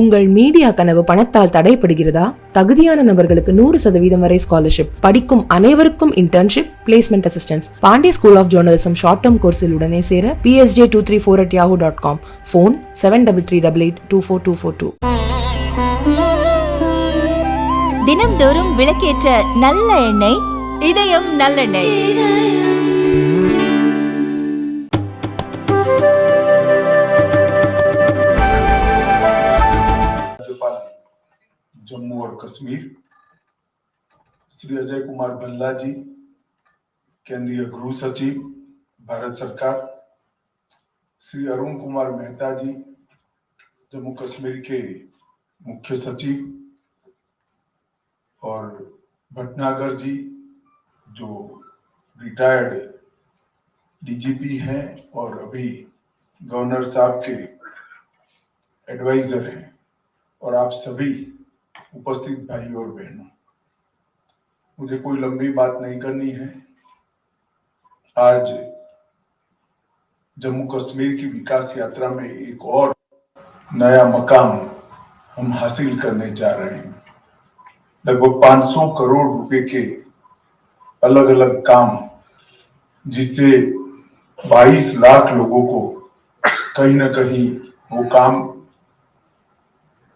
உங்கள் மீடியா கனவு பணத்தால் தடைப்படுகிறதா? தகுதியான நபர்களுக்கு 100% வரை ஸ்காலர்ஷிப், படிக்கும் அனைவருக்கும் internship, placement assistance. Pandey school of journalism short term கோர்ஸில் உடனே சேர psj234@yahoo.com, phone 7338242242. தினம்தோறும் விளக்கேற்ற நல்ல எண்ணெய் இதயம் நல்லெண்ணெய். जम्मू और कश्मीर श्री अजय कुमार भल्ला जी, केंद्रीय गृह सचिव भारत सरकार, श्री अरुण कुमार मेहता जी, जम्मू कश्मीर के मुख्य सचिव, और भटनागर जी जो रिटायर्ड डीजीपी हैं और अभी गवर्नर साहब के एडवाइजर हैं, और आप सभी उपस्थित भाइयों और बहनों, मुझे कोई लंबी बात नहीं करनी है। आज जम्मू कश्मीर की विकास यात्रा में एक और नया मकाम हम हासिल करने जा रहे हैं। लगभग 500 करोड़ रुपए के अलग अलग काम, जिससे 22 लाख लोगों को कहीं ना कहीं वो काम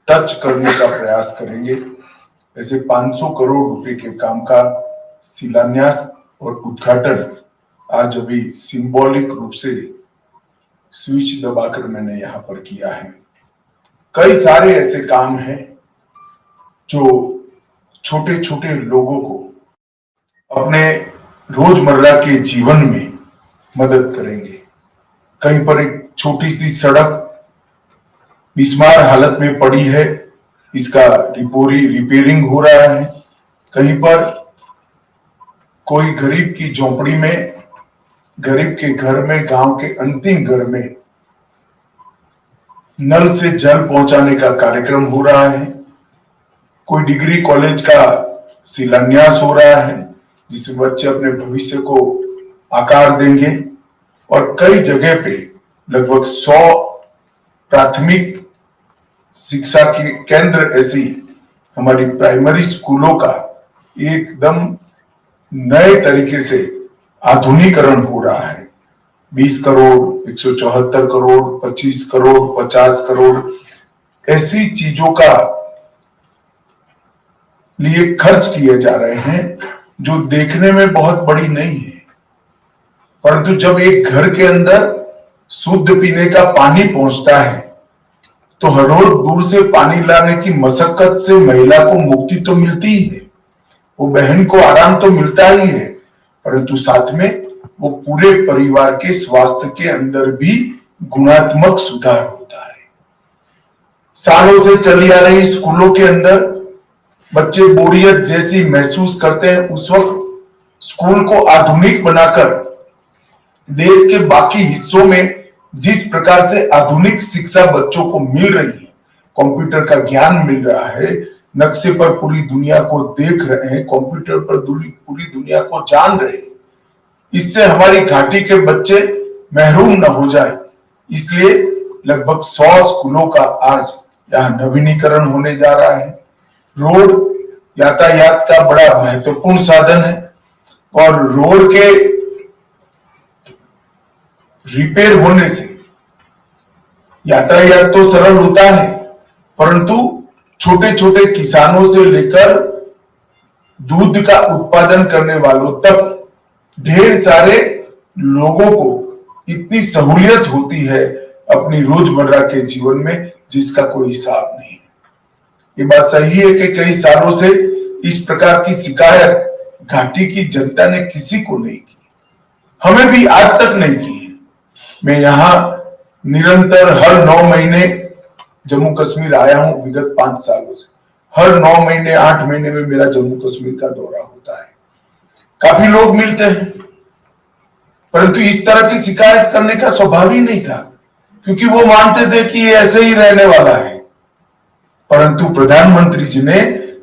टच करने का प्रयास करेंगे। ऐसे 500 करोड़ रुपए के काम का शिलान्यास और उद्घाटन आज अभी सिंबॉलिक रूप से स्विच दबाकर मैंने यहाँ पर किया है। कई सारे ऐसे काम हैं जो छोटे छोटे लोगों को अपने रोजमर्रा के जीवन में मदद करेंगे। कहीं पर एक छोटी सी सड़क बिस्मार हालत में पड़ी है, इसका रिपेयरिंग हो रहा है। कहीं पर कोई गरीब की झोंपड़ी में, गरीब के घर में, गांव के अंतिम घर में नल से जल पहुंचाने का कार्यक्रम हो रहा है। कोई डिग्री कॉलेज का शिलान्यास हो रहा है, जिसमें बच्चे अपने भविष्य को आकार देंगे। और कई जगह पे लगभग 100 प्राथमिक शिक्षा के केंद्र, ऐसी हमारी प्राइमरी स्कूलों का एकदम नए तरीके से आधुनिकीकरण हो रहा है। 20 करोड़, 174 करोड़, 25 करोड़, 50 करोड़ ऐसी चीजों का लिए खर्च किए जा रहे हैं, जो देखने में बहुत बड़ी नहीं है, परंतु जब एक घर के अंदर शुद्ध पीने का पानी पहुंचता है तो हर रोज दूर से पानी लाने की मशक्कत से महिला को मुक्ति तो मिलती ही है, वो बहन को आराम तो मिलता ही है, परंतु साथ में वो पूरे परिवार के स्वास्थ्य के अंदर भी गुणात्मक सुधार होता है। सालों से चली आ रही स्कूलों के अंदर बच्चे बोरियत जैसी महसूस करते हैं, उस वक्त स्कूल को आधुनिक बनाकर देश के बाकी हिस्सों में जिस प्रकार से आधुनिक शिक्षा बच्चों को मिल रही है, कंप्यूटर का ज्ञान मिल रहा है, नक्शे पर पूरी दुनिया को देख रहे हैं, कंप्यूटर पर पूरी दुनिया को जान रहे हैं, इससे हमारी घाटी के बच्चे महरूम न हो जाए, इसलिए लगभग 100 स्कूलों का आज यहाँ नवीनीकरण होने जा रहा है। रोड यातायात का बड़ा महत्वपूर्ण साधन है, और रोड के रिपेयर होने से यातायात तो सरल होता है, परंतु छोटे छोटे किसानों से लेकर दूध का उत्पादन करने वालों तक ढेर सारे लोगों को इतनी सहूलियत होती है अपनी रोजमर्रा के जीवन में, जिसका कोई हिसाब नहीं। ये बात सही है कि कई सालों से इस प्रकार की शिकायत घाटी की जनता ने किसी को नहीं की, हमें भी आज तक नहीं की। मैं यहाँ निरंतर हर 9 महीने जम्मू कश्मीर आया हूं विगत 5 सालों से। हर 9 महीने 8 महीने में मेरा जम्मू कश्मीर का दौरा होता है। काफी लोग मिलते हैं, परंतु इस तरह की शिकायत करने का स्वभाव ही नहीं था, क्योंकि वो मानते थे कि ये ऐसे ही रहने वाला है। परंतु प्रधानमंत्री जी ने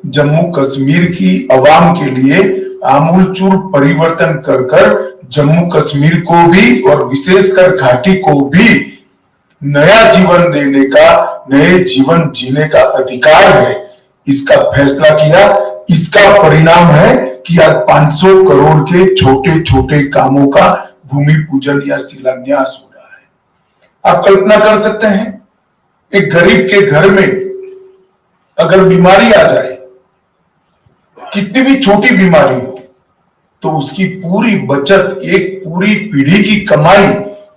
जम्मू कश्मीर की आवाम के लिए आमूलचूल परिवर्तन कर जम्मू कश्मीर को भी और विशेषकर घाटी को भी नया जीवन देने का, नए जीवन जीने का अधिकार है, इसका फैसला किया। इसका परिणाम है कि आज 500 करोड़ के छोटे छोटे कामों का भूमि पूजन या शिलान्यास हो रहा है। आप कल्पना कर सकते हैं, एक गरीब के घर में अगर बीमारी आ जाए, कितनी भी छोटी बीमारी हो, तो उसकी पूरी बचत, एक पूरी पीढ़ी की कमाई,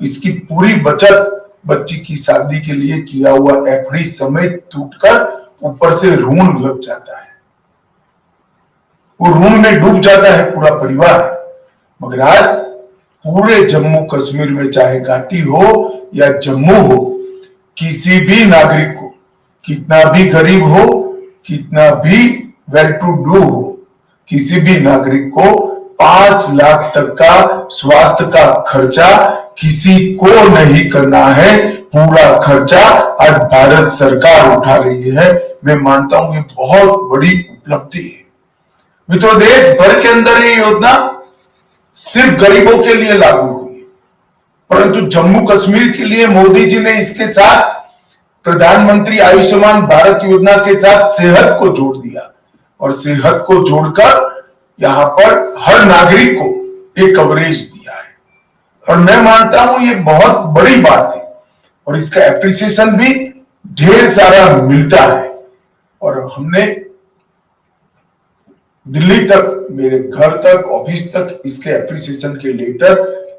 इसकी पूरी बचत बच्ची की शादी के लिए किया हुआ एफडी समेत टूटकर ऊपर से ऋण लग जाता है। वो ऋण में डूब जाता है पूरा परिवार। मगर आज पूरे जम्मू कश्मीर में, चाहे घाटी हो या जम्मू हो, किसी भी नागरिक को, कितना भी गरीब हो, कितना भी वेल टू डू हो, किसी भी नागरिक को 5 लाख तक का स्वास्थ्य का खर्चा किसी को नहीं करना है। पूरा खर्चा आज भारत सरकार उठा रही है। मैं मानता हूं ये बहुत बड़ी उपलब्धि है। मित्रों, देश भर के अंदर ये योजना सिर्फ गरीबों के लिए लागू हुई, परंतु जम्मू कश्मीर के लिए मोदी जी ने इसके साथ प्रधानमंत्री आयुष्मान भारत योजना के साथ सेहत को जोड़ दिया, और सेहत को जोड़कर यहां पर हर नागरिक को एक कवरेज दिया है। और मैं मानता हूं ये बहुत बड़ी बात है, और इसका एप्रिसिएशन भी ढेर सारा मिलता है। और हमने दिल्ली तक, मेरे घर तक, ऑफिस तक इसके एप्रिसिएशन के लेटर,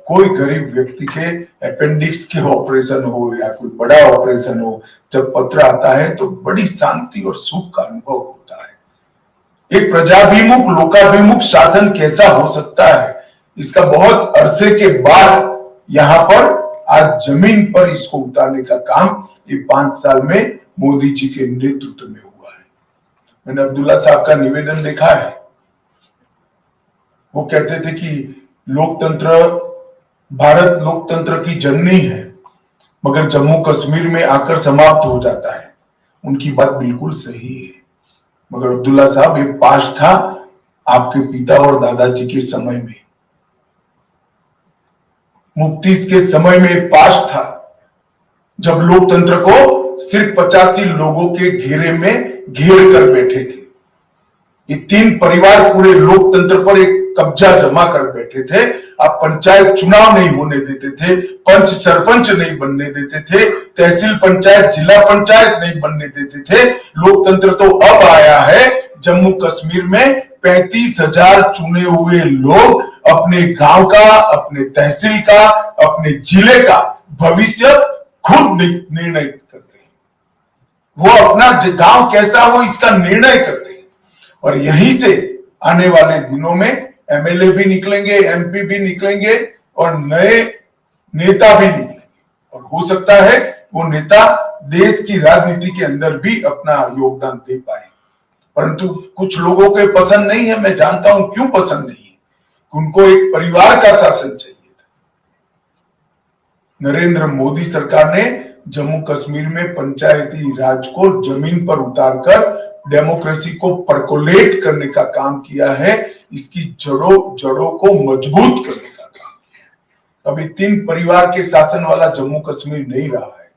कोई गरीब व्यक्ति के अपेंडिक्स के ऑपरेशन हो या कोई बड़ा ऑपरेशन हो, जब पत्र आता है तो बड़ी शांति और सुख का अनुभव होता है। एक प्रजाभिमुख, लोकाभिमुख शासन कैसा हो सकता है, इसका बहुत अरसे के बाद यहां पर आज जमीन पर इसको उतारने का काम ये 5 साल में मोदी जी के नेतृत्व में हुआ है। मैंने अब्दुल्ला साहब का निवेदन देखा है। वो कहते थे कि लोकतंत्र, भारत लोकतंत्र की जननी है, मगर जम्मू कश्मीर में आकर समाप्त हो जाता है। उनकी बात बिल्कुल सही है, मगर अब्दुल्ला साहब ये पास था आपके पिता और दादाजी के समय में, मुफ्ती के समय में पास था, जब लोकतंत्र को सिर्फ 85 लोगों के घेरे में घेर कर बैठे थे। ये 3 परिवार पूरे लोकतंत्र पर एक कब्जा जमा कर बैठे थे। आप पंचायत चुनाव नहीं होने देते थे, पंच सरपंच नहीं बनने देते थे, तहसील पंचायत, जिला पंचायत नहीं बनने देते थे। लोकतंत्र तो अब आया है। जम्मू कश्मीर में 35,000 चुने हुए लोग अपने गांव का, अपने तहसील का, अपने जिले का भविष्य खुद निर्णय करते हैं। वो अपना गांव कैसा हो इसका निर्णय करते हैं, और यहीं से आने वाले दिनों में एमएलए भी निकलेंगे, एमपी भी निकलेंगे, और नए नेता भी निकलेंगे। और हो सकता है वो नेता देश की राजनीति के अंदर भी अपना योगदान दे पाए, परंतु कुछ लोगों के पसंद नहीं है। मैं जानता हूं क्यों पसंद नहीं है। उनको एक परिवार का शासन चाहिए था। नरेंद्र मोदी सरकार ने जम्मू कश्मीर में पंचायती राज को जमीन पर उतारकर डेमोक्रेसी को परकोलेट करने का काम किया है। इसकी जड़ों को मजबूत करने का काम। अभी 3 परिवार के शासन वाला जम्मू कश्मीर नहीं रहा है।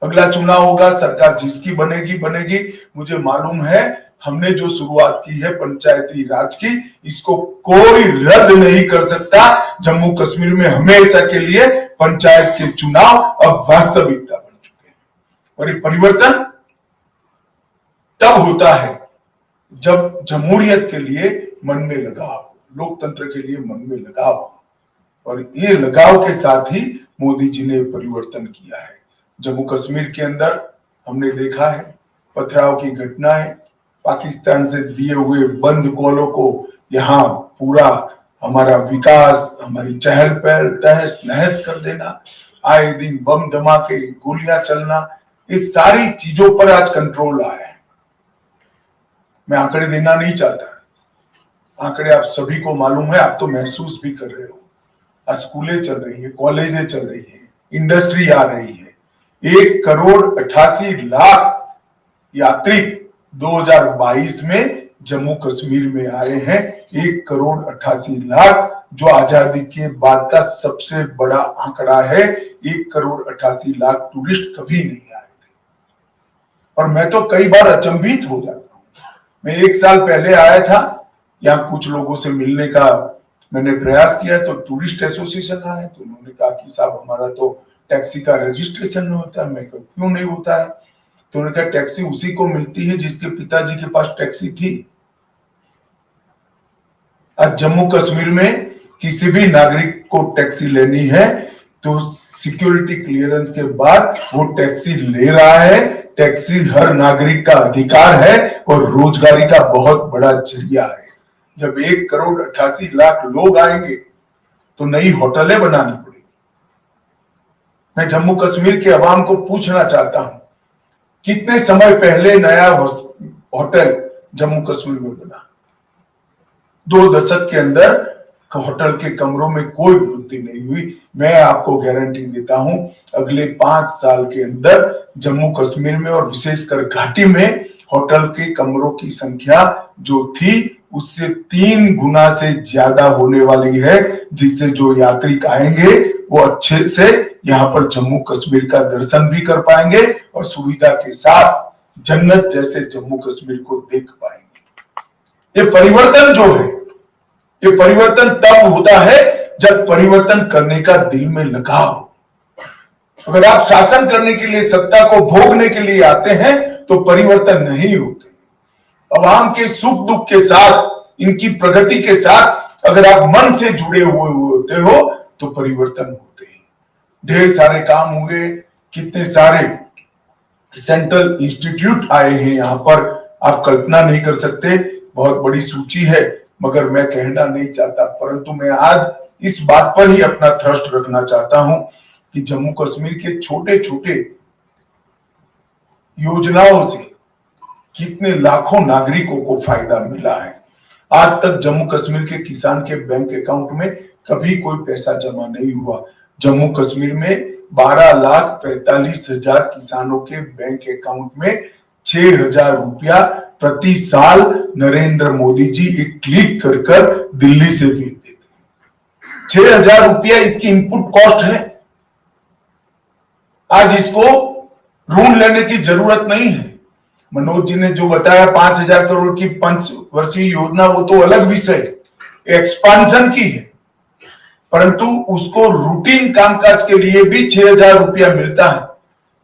अगला चुनाव होगा, सरकार जिसकी बनेगी बनेगी। मुझे मालूम है हमने जो शुरुआत की है पंचायती राज की, इसको कोई रद्द नहीं कर सकता। जम्मू कश्मीर में हमेशा के लिए पंचायत के चुनाव अब वास्तविकता बन चुके हैं। और ये परिवर्तन तब होता है जब जमहूरियत के लिए मन में लगाव, लोकतंत्र के लिए मन में लगाव, और ये लगाव के साथ ही मोदी जी ने परिवर्तन किया है। जम्मू कश्मीर के अंदर हमने देखा है पथराव की घटनाएं, पाकिस्तान से दिए हुए बंद कॉलों को यहां पूरा हमारा विकास, हमारी चहल पहल तहस नहस कर देना, आए दिन बम धमाके, गोलियां चलना, इस सारी चीजों पर आज कंट्रोल आया है। मैं आंकड़े देना नहीं चाहता, आंकड़े आप सभी को मालूम है, आप तो महसूस भी कर रहे हो। आज स्कूलें चल रही है, कॉलेजें चल रही है, इंडस्ट्री आ रही है। 1,88,00,000 यात्री 2022 में जम्मू कश्मीर में आए हैं 1,88,00,000, जो आजादी के बाद का सबसे बड़ा आंकड़ा है। 1,88,00,000 टूरिस्ट कभी नहीं आए थे। और मैं तो कई बार अचंभित हो जाता हूँ। मैं 1 साल पहले आया था, यहाँ कुछ लोगों से मिलने का मैंने प्रयास किया, तो टूरिस्ट एसोसिएशन आया, तो उन्होंने कहा कि साहब हमारा तो टैक्सी का रजिस्ट्रेशन नहीं होता है। मैं कहा क्यों नहीं होता है? तो उन्होंने कहा टैक्सी उसी को मिलती है जिसके पिताजी के पास टैक्सी थी। आज जम्मू कश्मीर में किसी भी नागरिक को टैक्सी लेनी है तो सिक्योरिटी क्लियरेंस के बाद वो टैक्सी ले रहा है। टैक्सी हर नागरिक का अधिकार है और रोजगारी का बहुत बड़ा जरिया है। जब 1,88,00,000 लोग आएंगे तो नई होटलें बनानी पड़ेगी। मैं जम्मू कश्मीर के अवाम को पूछना चाहता हूं, कितने समय पहले नया होटल जम्मू कश्मीर में बना? 2 दशक के अंदर होटल के कमरों में कोई वृद्धि नहीं हुई। मैं आपको गारंटी देता हूं अगले 5 साल के अंदर जम्मू कश्मीर में और विशेषकर घाटी में होटल के कमरों की संख्या जो थी उससे 3 गुना से ज्यादा होने वाली है, जिससे जो यात्री आएंगे वो अच्छे से यहाँ पर जम्मू कश्मीर का दर्शन भी कर पाएंगे और सुविधा के साथ जन्नत जैसे जम्मू कश्मीर को देख पाएंगे। ये परिवर्तन जो है, ये परिवर्तन तब होता है जब परिवर्तन करने का दिल में लगाव हो। अगर आप शासन करने के लिए, सत्ता को भोगने के लिए आते हैं तो परिवर्तन नहीं होते। अवाम के सुख दुख के साथ, इनकी प्रगति के साथ अगर आप मन से जुड़े हुए होते हो तो परिवर्तन होते हैं। ढेर सारे काम हुए, कितने सारे सेंट्रल इंस्टीट्यूट आए हैं यहाँ पर, आप कल्पना नहीं कर सकते। बहुत बड़ी सूची है, मगर मैं कहना नहीं चाहता, परंतु मैं आज इस बात पर ही अपना थ्रस्ट रखना चाहता हूं कि जम्मू कश्मीर के छोटे छोटे योजनाओं से कितने लाखों नागरिकों को फायदा मिला है। आज तक जम्मू कश्मीर के किसान के बैंक अकाउंट में कभी कोई पैसा जमा नहीं हुआ। जम्मू कश्मीर में 12,45,000 किसानों के बैंक अकाउंट में 6,000 रुपया प्रति साल नरेंद्र मोदी जी एक क्लिक कर कर दिल्ली से भेज देते। 6,000 रुपया इसकी इनपुट कॉस्ट है। आज इसको ऋण लेने की जरूरत नहीं है। मनोज जी ने जो बताया 5,000 करोड़ की 5 वर्षीय योजना, वो तो अलग विषय, एक्सपांशन की है, परंतु उसको रूटीन कामकाज के लिए भी 6,000 रुपया मिलता है।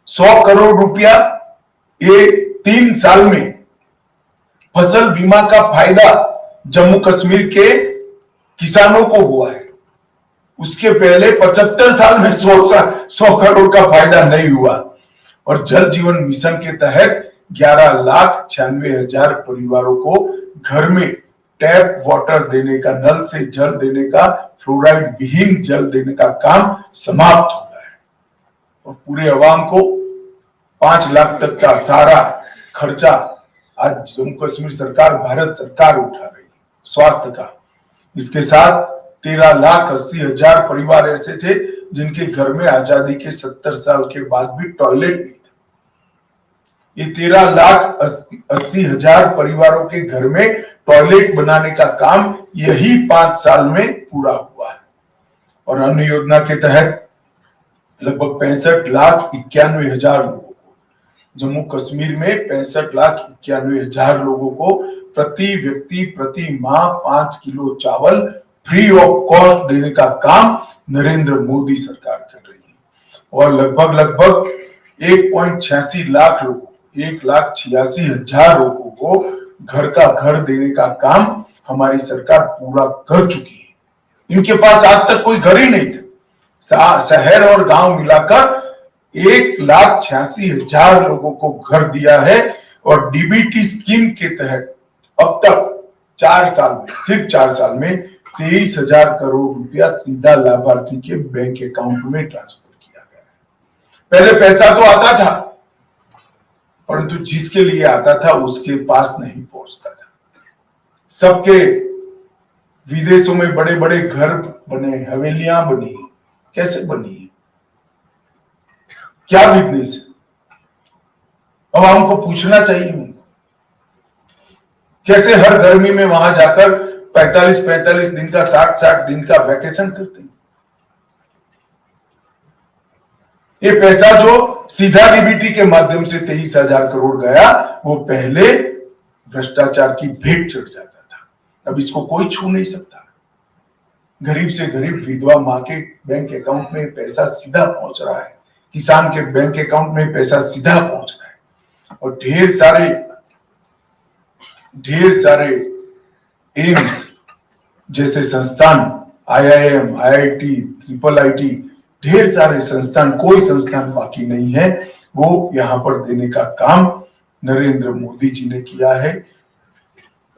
100 करोड़ रुपया ये 3 साल में फसल बीमा का फायदा जम्मू कश्मीर के किसानों को हुआ है। उसके पहले 75 साल में 100 करोड़ का फायदा नहीं हुआ। और जल जीवन मिशन के तहत 11,96,000 परिवारों को घर में टैप वाटर देने का, नल से जल देने का, फ्लोराइड विहीन जल देने का काम समाप्त हो गया है। और पूरे अवाम को 5 लाख तक का सारा खर्चा आज जम्मू कश्मीर सरकार, भारत सरकार उठा रही है स्वास्थ्य का। इसके साथ 13,80,000 परिवार ऐसे थे जिनके घर में आजादी के 70 साल के बाद भी टॉयलेट नहीं था। ये 13,80,000 परिवारों के घर में टॉयलेट बनाने का काम यही 5 साल में पूरा हुआ है। और अन्य योजना के तहत लगभग 65,91,000 लोगों को, जम्मू कश्मीर में 65,91,000 लोगों को प्रति व्यक्ति प्रति माह 5 किलो चावल फ्री ऑफ कॉस्ट देने का काम नरेंद्र मोदी सरकार कर रही है। और लगभग 1.86 लाख लोगों, 1,86,000 लोगों को घर का घर देने का काम हमारी सरकार पूरा कर चुकी है। इनके पास आज तक कोई घर ही नहीं था। शहर और गांव मिलाकर 1,86,000 लोगों को घर दिया है। और डीबीटी स्कीम के तहत अब तक 4 साल में, सिर्फ 4 साल में 23,000 करोड़ रुपया सीधा लाभार्थी के बैंक अकाउंट में ट्रांसफर किया गया है। पहले पैसा तो आता था, परंतु जिसके लिए आता था उसके पास नहीं पहुंचता था। सबके विदेशों में बड़े बड़े घर बने, हवेलियां बनी, कैसे बनी है? क्या बिजनेस है? अब हमको पूछना चाहिए कैसे हर गर्मी में वहां जाकर 45-45 दिन का 60-60 दिन का वैकेशन करते हैं। ये पैसा जो सीधा डीबीटी के माध्यम से 23,000 करोड़ गया, वो पहले भ्रष्टाचार की भेंट चढ़ जाता था। अब इसको कोई छू नहीं सकता। गरीब से गरीब विधवा मां के बैंक अकाउंट में पैसा सीधा पहुंच रहा है, किसान के बैंक अकाउंट में पैसा सीधा पहुंच रहा है, और ढेर सारे एम्स जैसे संस्थान, IIM, IIT, ट्रिपल IT, ढेर सारे संस्थान, कोई संस्थान बाकी नहीं है, वो यहां पर देने का काम नरेंद्र मोदी जी ने किया है।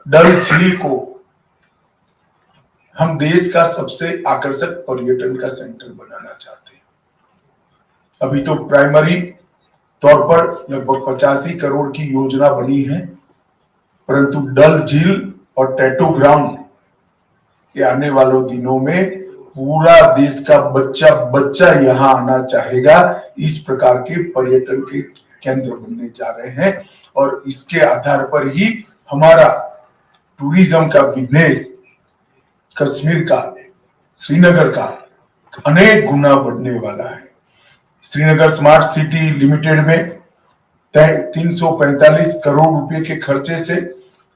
डल झील को हम देश का सबसे आकर्षक पर्यटन का सेंटर बनाना चाहते हैं। अभी तो प्राइमरी तौर पर लगभग 85 करोड़ की योजना बनी है, परंतु डल झील और टैटू ग्राउंड के आने वालों दिनों में पूरा देश का बच्चा यहां आना चाहेगा। इस प्रकार के पर्यटन के केंद्र बनने जा रहे हैं, और इसके आधार पर ही हमारा टूरिज्म का बिजनेस कश्मीर का, श्रीनगर का अनेक गुना बढ़ने वाला है। श्रीनगर स्मार्ट सिटी लिमिटेड में 345 करोड़ रुपए के खर्चे से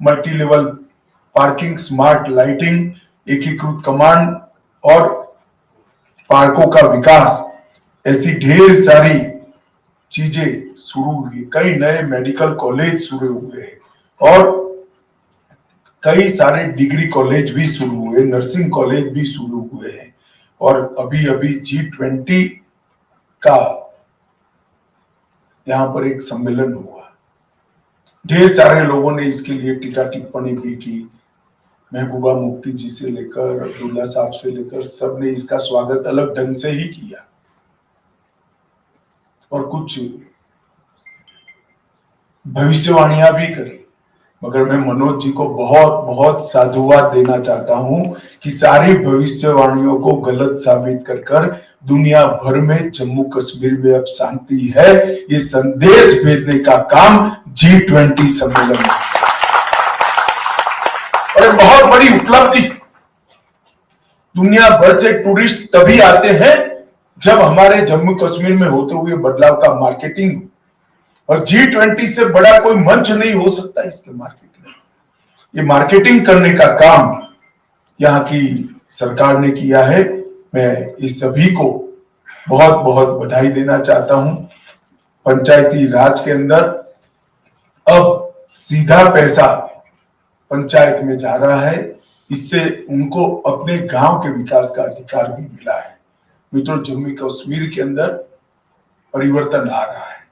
multi level parking, smart lighting, एकीकृत कमांड और पार्कों का विकास, ऐसी ढेर सारी चीजें शुरू हुई। कई नए मेडिकल कॉलेज शुरू हुए हैं, और कई सारे डिग्री कॉलेज भी शुरू हुए, नर्सिंग कॉलेज भी शुरू हुए हैं, और अभी अभी G20 का यहां पर एक सम्मेलन हुआ। ढेर सारे लोगों ने इसके लिए टीका टिप्पणी भी की। महबूबा मुफ्ती जी से लेकर अब्दुल्ला साहब से लेकर सबने इसका स्वागत अलग ढंग से ही किया, और कुछ भविष्यवाणियां भी करी। मगर मैं मनोज जी को बहुत बहुत साधुवाद देना चाहता हूं कि सारी भविष्यवाणियों को गलत साबित कर दुनिया भर में जम्मू कश्मीर में अब शांति है, ये संदेश भेजने का काम G20 सम्मेलन में, और बहुत बड़ी उपलब्धि। दुनिया भर से टूरिस्ट तभी आते हैं जब हमारे जम्मू कश्मीर में होते हुए बदलाव का मार्केटिंग, और G20 से बड़ा कोई मंच नहीं हो सकता इसके मार्केटिंग। ये मार्केटिंग करने का काम यहाँ की सरकार ने किया है। मैं इस सभी को बहुत बहुत बधाई देना चाहता हूं। पंचायती राज के अंदर अब सीधा पैसा पंचायत में जा रहा है, इससे उनको अपने गांव के विकास का अधिकार भी मिला है। मित्रों, जम्मू कश्मीर के अंदर परिवर्तन आ रहा है।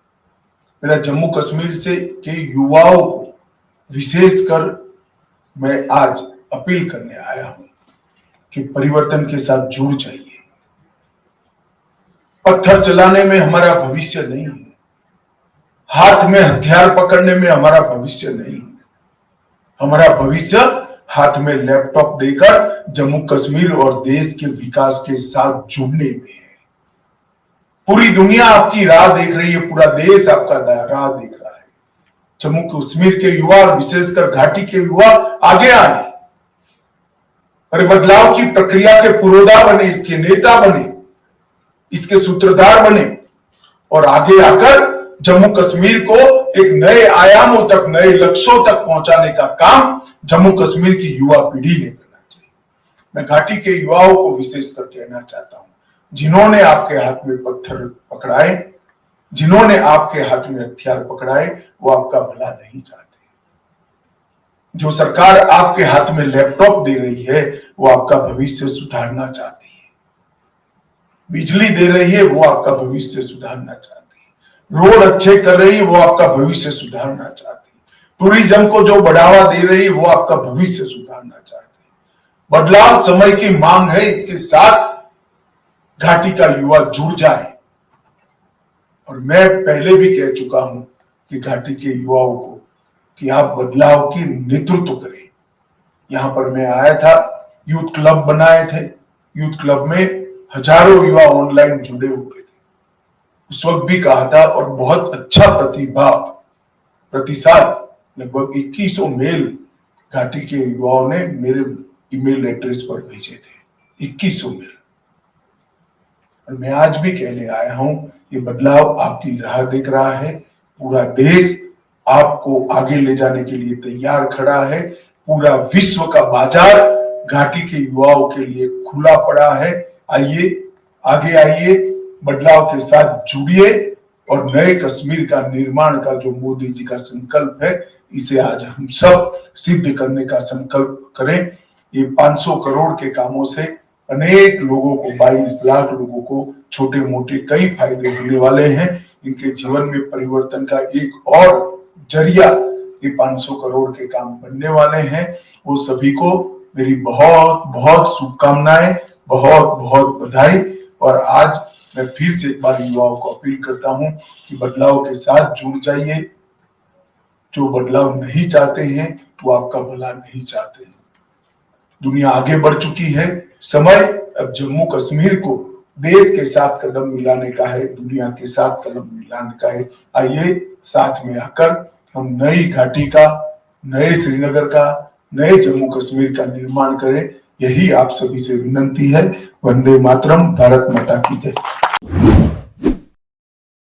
मेरा जम्मू कश्मीर से के युवाओं को विशेषकर मैं आज अपील करने आया हूं कि परिवर्तन के साथ जुड़ जाइए। पत्थर चलाने में हमारा भविष्य नहीं है, हाथ में हथियार पकड़ने में हमारा भविष्य नहीं है। हमारा भविष्य हाथ में लैपटॉप देकर जम्मू कश्मीर और देश के विकास के साथ जुड़ने में है। पूरी दुनिया आपकी राह देख रही है, पूरा देश आपका राह देख रहा है। जम्मू कश्मीर के युवा, विशेषकर घाटी के युवा आगे आए और बदलाव की प्रक्रिया के पुरोधा बने, इसके नेता बने, इसके सूत्रधार बने, और आगे आकर जम्मू कश्मीर को एक नए आयामों तक, नए लक्ष्यों तक पहुंचाने का काम जम्मू कश्मीर की युवा पीढ़ी ने करना चाहिए। मैं घाटी के युवाओं को विशेषकर कहना चाहता हूं, जिन्होंने आपके हाथ में पत्थर पकड़ाए, जिन्होंने आपके हाथ में हथियार पकड़ाए, वो आपका भला नहीं चाहते। जो सरकार आपके हाथ में लैपटॉप दे रही है, वो आपका भविष्य सुधारना चाहती है। बिजली दे रही है, वो आपका भविष्य सुधारना चाहती है। रोड अच्छे कर रही है, वो आपका भविष्य सुधारना चाहती है। टूरिज्म को जो बढ़ावा दे रही है, वो आपका भविष्य सुधारना चाहती है। बदलाव समय की मांग है, इसके साथ घाटी का युवा जुड़ जाए। और मैं पहले भी कह चुका हूं कि घाटी के युवाओं को कि आप बदलाव की नेतृत्व करें। यहां पर मैं आया था, यूथ क्लब बनाए थे, यूथ क्लब में हजारों युवा ऑनलाइन जुड़े हुए थे। उस वक्त भी कहा था, और बहुत अच्छा प्रतिसाद, लगभग 2100 मेल घाटी के युवाओं ने मेरे ईमेल एड्रेस पर भेजे थे, 2100 मेल। और मैं आज भी कहने आया हूं, ये बदलाव आपकी राह देख रहा है। पूरा देश आपको आगे ले जाने के लिए तैयार खड़ा है। पूरा विश्व का बाजार घाटी के युवाओं के लिए खुला पड़ा है। आइए, आगे आइए, बदलाव के साथ जुड़िए और नए कश्मीर का निर्माण का जो मोदी जी का संकल्प है, इसे आज हम सब सिद्ध करने का संकल्प करें। ये 500 करोड़ के कामों से अनेक लोगों को, 22 लाख लोगों को छोटे मोटे कई फायदे होने वाले हैं। इनके जीवन में परिवर्तन का एक और जरिया ये 500 करोड़ के काम बनने वाले हैं। वो सभी को मेरी बहुत बहुत शुभकामनाएं, बहुत बहुत बधाई। और आज मैं फिर से एक बार युवाओं को अपील करता हूं कि बदलाव के साथ जुड़ जाइए। जो बदलाव नहीं चाहते हैं वो आपका भला नहीं चाहते हैं। दुनिया आगे बढ़ चुकी है। समय अब जम्मू कश्मीर को देश के साथ कदम मिलाने का है, दुनिया के साथ कदम मिलाने का है। आइए, साथ में आकर हम नई घाटी का, नए श्रीनगर का, नए जम्मू कश्मीर का निर्माण करें। यही आप सभी से विनती है। वंदे मातरम। भारत माता की जय।